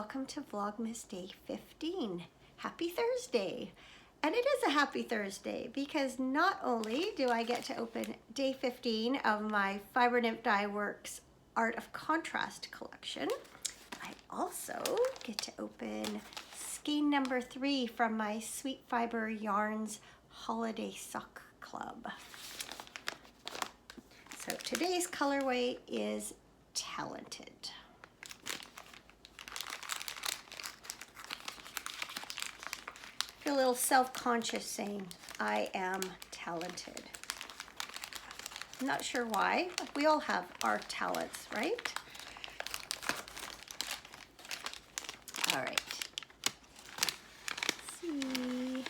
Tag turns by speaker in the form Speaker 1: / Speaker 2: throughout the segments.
Speaker 1: welcome to Vlogmas Day 15. Happy Thursday. And it is a happy Thursday because not only do I get to open Day 15 of my Fiber Nymph Dye Works Art of Contrast collection, I also get to open skein number 3 from my Sweet Fiber Yarns Holiday Sock Club. So today's colorway is Talented. I feel a little self-conscious saying I am talented. I'm not sure why. We all have our talents, right? All right. Let's see.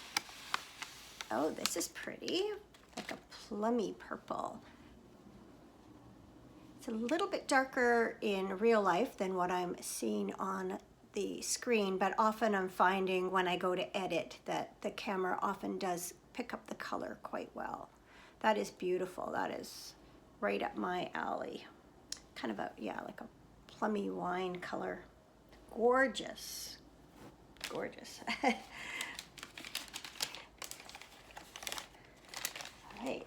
Speaker 1: Oh, this is pretty. Like a plummy purple. It's a little bit darker in real life than what I'm seeing on the screen, but often I'm finding when I go to edit that the camera often does pick up the color quite well. That is beautiful. That is right up my alley. Kind of a, yeah, like a plummy wine color. Gorgeous. Gorgeous. Right,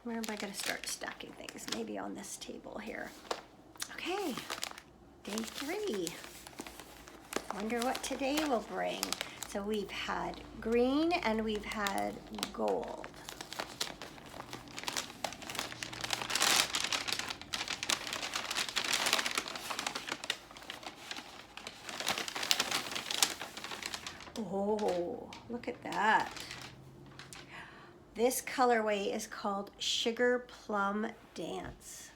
Speaker 1: where am I going to start stacking things? Maybe on this table here. Okay, day 3. Wonder what today will bring. So we've had green and we've had gold. Oh, look at that. This colorway is called Sugar Plum Dance.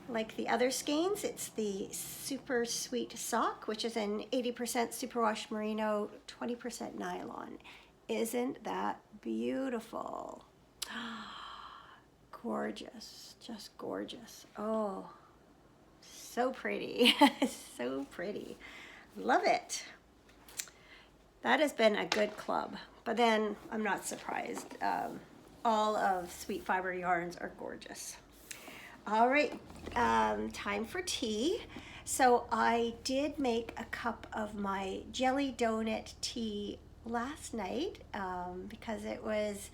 Speaker 1: Like the other skeins, it's the Super Sweet Sock, which is an 80% superwash merino, 20% nylon. Isn't that beautiful? Gorgeous, just gorgeous. Oh, so pretty, so pretty. Love it. That has been a good club, but then I'm not surprised. All of Sweet Fiber yarns are gorgeous. All right, time for tea. So I did make a cup of my jelly donut tea last night because it was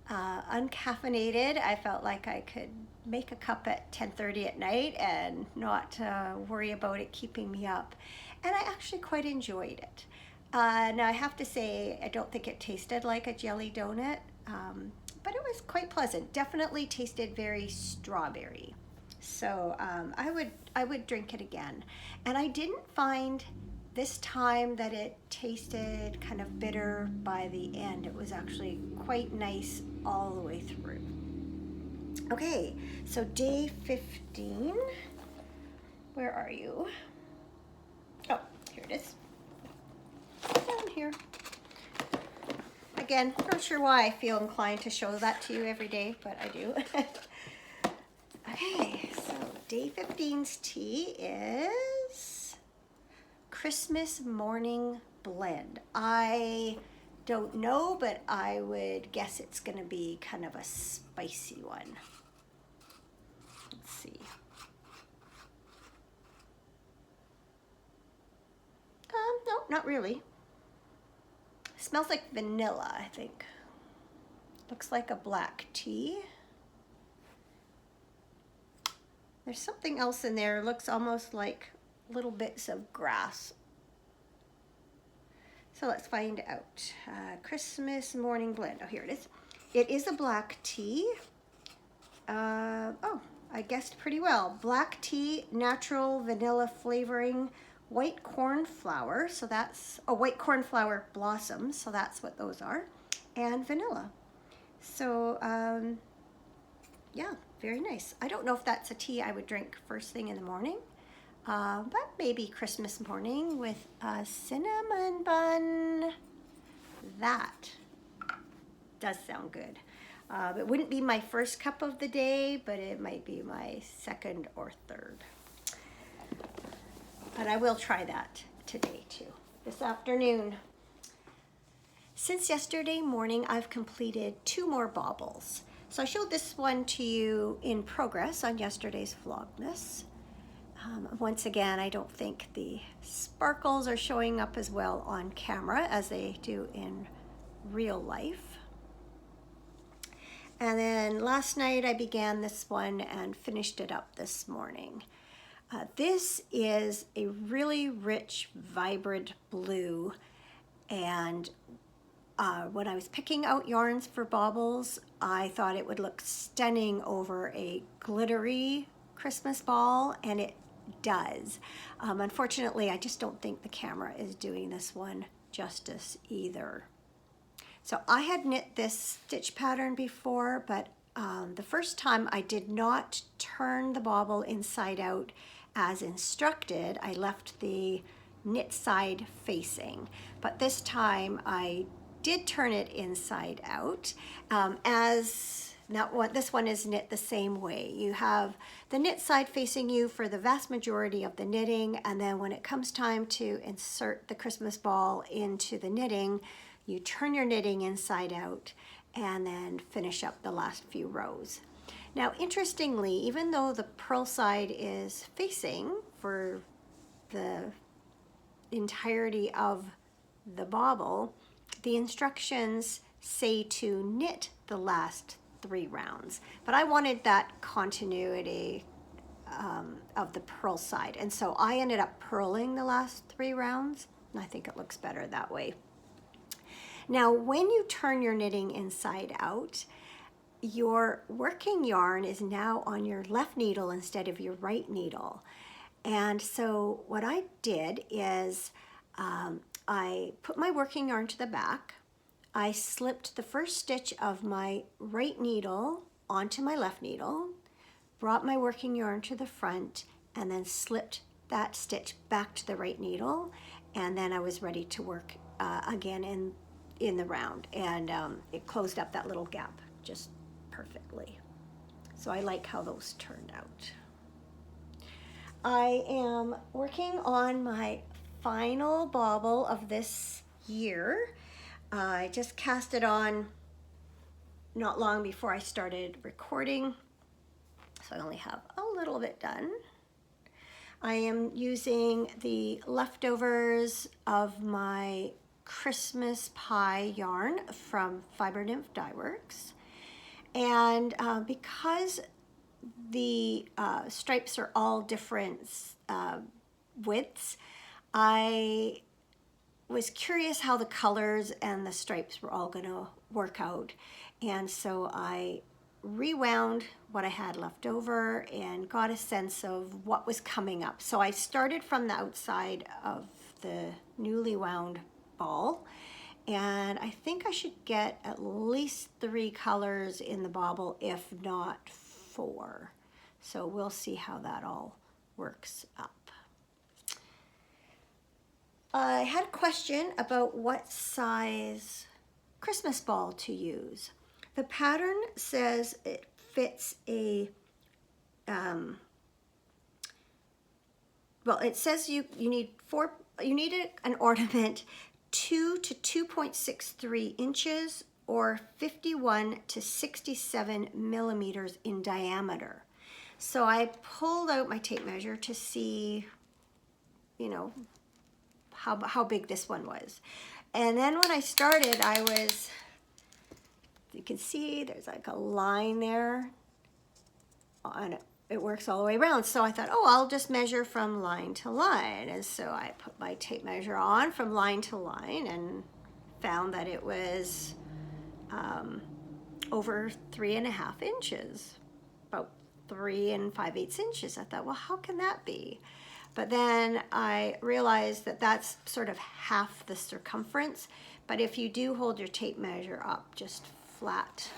Speaker 1: uncaffeinated. I felt like I could make a cup at 10:30 at night and not worry about it keeping me up. And I actually quite enjoyed it. Now I have to say, I don't think it tasted like a jelly donut, but it was quite pleasant. Definitely tasted very strawberry. So I would drink it again. And I didn't find this time that it tasted kind of bitter by the end. It was actually quite nice all the way through. Okay, so day 15. Where are you? Oh, here it is. Down here. Again, not sure why I feel inclined to show that to you every day, but I do. Okay, so day 15's tea is Christmas Morning Blend. I don't know, but I would guess it's going to be kind of a spicy one. Let's see. No, not really. Smells like vanilla, I think. Looks like a black tea. There's something else in there. It looks almost like little bits of grass. So let's find out. Christmas Morning Blend. Oh, here it is. It is a black tea. Oh, I guessed pretty well. Black tea, natural vanilla flavoring, white corn flour, so that's white corn flour blossoms, so that's what those are, and vanilla. So yeah, very nice. I don't know if that's a tea I would drink first thing in the morning, but maybe Christmas morning with a cinnamon bun. That does sound good. It wouldn't be my first cup of the day, but it might be my second or third. But I will try that today too, this afternoon. Since yesterday morning, I've completed 2 more baubles. So I showed this one to you in progress on yesterday's Vlogmas. Once again, I don't think the sparkles are showing up as well on camera as they do in real life. And then last night I began this one and finished it up this morning. This is a really rich, vibrant blue, and when I was picking out yarns for baubles, I thought it would look stunning over a glittery Christmas ball, and it does. Unfortunately, I just don't think the camera is doing this one justice either. So I had knit this stitch pattern before, but the first time I did not turn the bauble inside out as instructed. I left the knit side facing, but this time I did turn it inside out. This one is knit the same way. You have the knit side facing you for the vast majority of the knitting, and then when it comes time to insert the Christmas ball into the knitting, you turn your knitting inside out and then finish up the last few rows. Now, interestingly, even though the purl side is facing for the entirety of the bauble, the instructions say to knit the last 3 rounds, but I wanted that continuity of the purl side, and so I ended up purling the last 3 rounds, and I think it looks better that way. Now, when you turn your knitting inside out, your working yarn is now on your left needle instead of your right needle. And so what I did is I put my working yarn to the back. I slipped the first stitch of my right needle onto my left needle, brought my working yarn to the front, and then slipped that stitch back to the right needle. And then I was ready to work again in the round. And it closed up that little gap just perfectly. So I like how those turned out. I am working on my final bauble of this year. I just cast it on not long before I started recording, so I only have a little bit done. I am using the leftovers of my Christmas pie yarn from Fiber Nymph Dye Works, and because the stripes are all different widths, I was curious how the colors and the stripes were all going to work out, and so I rewound what I had left over and got a sense of what was coming up. So I started from the outside of the newly wound ball, and I think I should get at least 3 colors in the bauble, if not 4. So we'll see how that all works up. I had a question about what size Christmas ball to use. The pattern says it fits a, well, it says you need an ornament 2 to 2.63 inches or 51 to 67 millimeters in diameter. So I pulled out my tape measure to see, you know, how big this one was. And then when I started, you can see there's like a line there, and it works all the way around. So I thought, oh, I'll just measure from line to line. And so I put my tape measure on from line to line and found that it was over 3.5 inches, about 3 5/8 inches. I thought, well, how can that be? But then I realized that that's sort of half the circumference. But if you do hold your tape measure up just flat,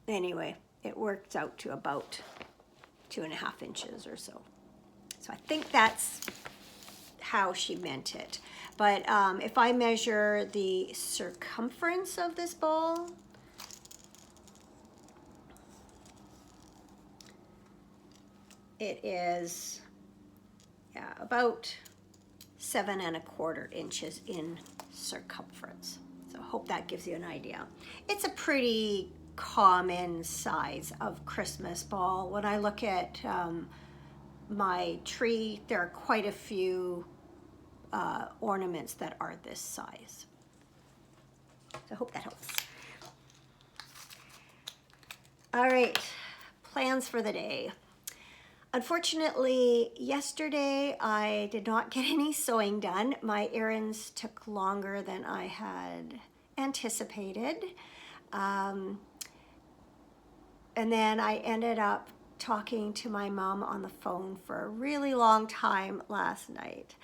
Speaker 1: anyway, it works out to about 2.5 inches or so. So I think that's how she meant it. But if I measure the circumference of this ball, it is about 7.25 inches in circumference. So I hope that gives you an idea. It's a pretty common size of Christmas ball. When I look at my tree, there are quite a few ornaments that are this size. So I hope that helps. All right, plans for the day. Unfortunately, yesterday I did not get any sewing done. My errands took longer than I had anticipated. And then I ended up talking to my mom on the phone for a really long time last night.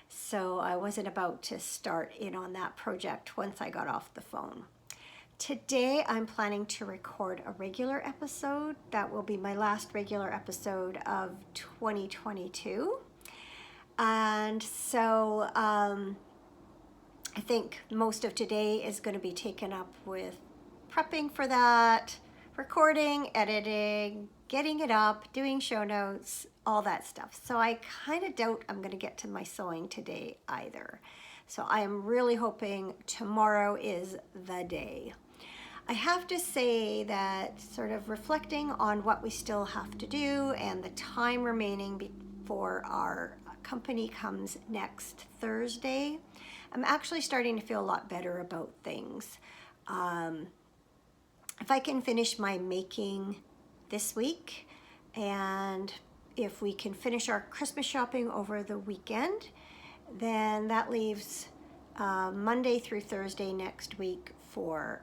Speaker 1: So I wasn't about to start in on that project once I got off the phone. Today I'm planning to record a regular episode. That will be my last regular episode of 2022. And so I think most of today is going to be taken up with prepping for that, recording, editing, getting it up, doing show notes, all that stuff. So I kind of doubt I'm going to get to my sewing today either. So I am really hoping tomorrow is the day. I have to say that sort of reflecting on what we still have to do and the time remaining before our company comes next Thursday, I'm actually starting to feel a lot better about things. If I can finish my making this week, and if we can finish our Christmas shopping over the weekend, then that leaves Monday through Thursday next week for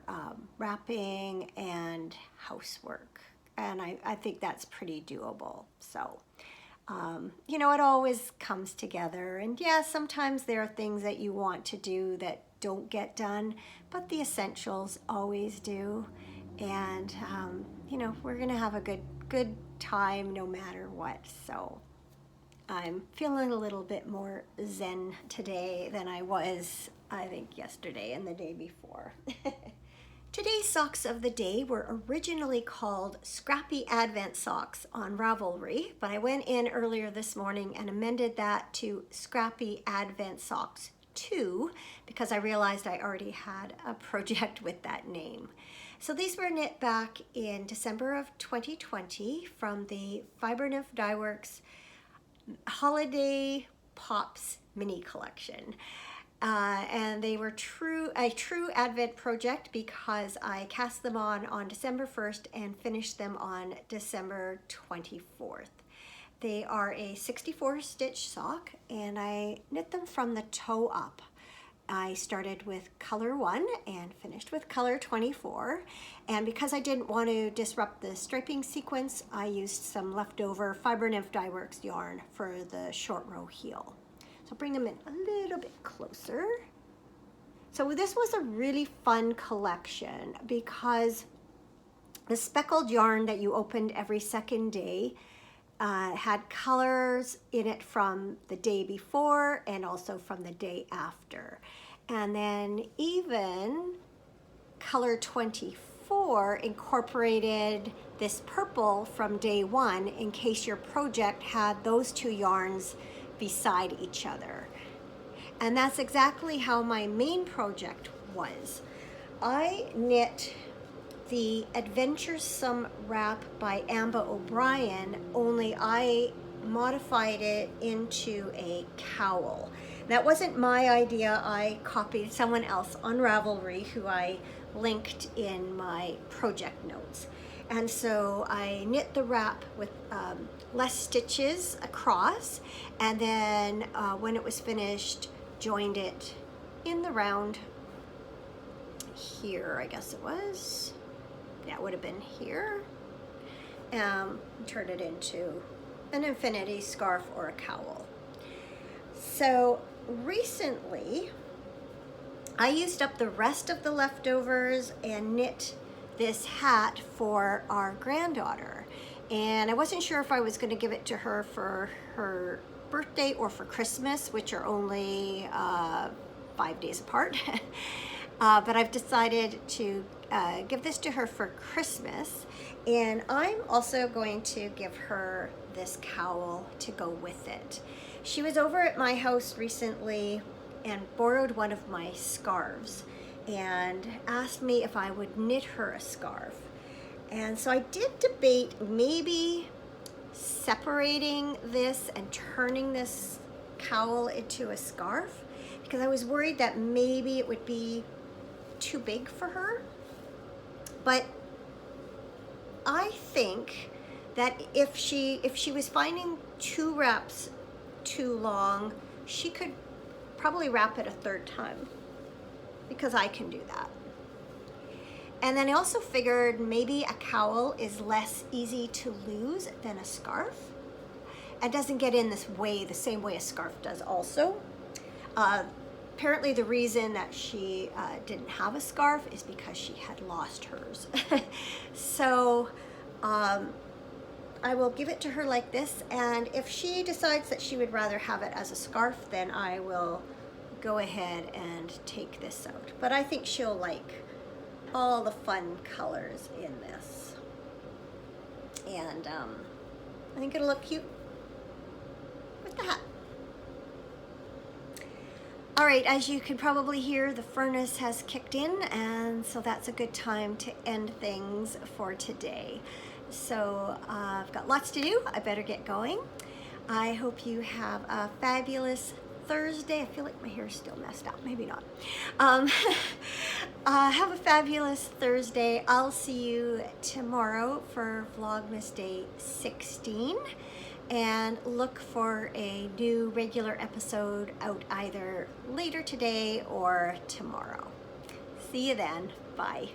Speaker 1: wrapping and housework. And I think that's pretty doable. So, you know, it always comes together. And yeah, sometimes there are things that you want to do that don't get done, but the essentials always do. And, you know, we're going to have a good time no matter what. So I'm feeling a little bit more zen today than I was, I think, yesterday and the day before. Today's socks of the day were originally called Scrappy Advent Socks on Ravelry, but I went in earlier this morning and amended that to Scrappy Advent Socks 2 because I realized I already had a project with that name. So these were knit back in December of 2020 from the Fibernymph Dye Works Holiday Pops mini collection. And they were a true Advent project because I cast them on December 1st and finished them on December 24th. They are a 64 stitch sock and I knit them from the toe up. I started with color 1 and finished with color 24. And because I didn't want to disrupt the striping sequence, I used some leftover Fibernymph Dye Works yarn for the short row heel. So bring them in a little bit closer. So this was a really fun collection because the speckled yarn that you opened every second day had colors in it from the day before and also from the day after. And then even color 24 incorporated this purple from day 1 in case your project had those two yarns beside each other. And that's exactly how my main project was. I knit the Adventuresome Wrap by Amba O'Brien, only I modified it into a cowl. That wasn't my idea. I copied someone else on Ravelry who I linked in my project notes. And so I knit the wrap with less stitches across, and then when it was finished, joined it in the round here, I guess it was. Yeah, it would have been here. Turn it into an infinity scarf or a cowl. So recently, I used up the rest of the leftovers and knit this hat for our granddaughter. And I wasn't sure if I was going to give it to her for her birthday or for Christmas, which are only 5 days apart. But I've decided to give this to her for Christmas. And I'm also going to give her this cowl to go with it. She was over at my house recently and borrowed one of my scarves and asked me if I would knit her a scarf. And so I did debate maybe separating this and turning this cowl into a scarf, because I was worried that maybe it would be too big for her. But I think that if she was finding 2 wraps too long, she could probably wrap it a 3rd time, because I can do that. And then I also figured maybe a cowl is less easy to lose than a scarf. It doesn't get in this way, the same way a scarf does also. Apparently the reason that she didn't have a scarf is because she had lost hers. So I will give it to her like this, and if she decides that she would rather have it as a scarf, then I will go ahead and take this out. But I think she'll like all the fun colors in this. And I think it'll look cute with the hat. All right, as you can probably hear, the furnace has kicked in, and so that's a good time to end things for today. So I've got lots to do. I better get going. I hope you have a fabulous Thursday. I feel like my hair's still messed up. Maybe not. Have a fabulous Thursday. I'll see you tomorrow for Vlogmas Day 16. And look for a new regular episode out either later today or tomorrow. See you then. Bye.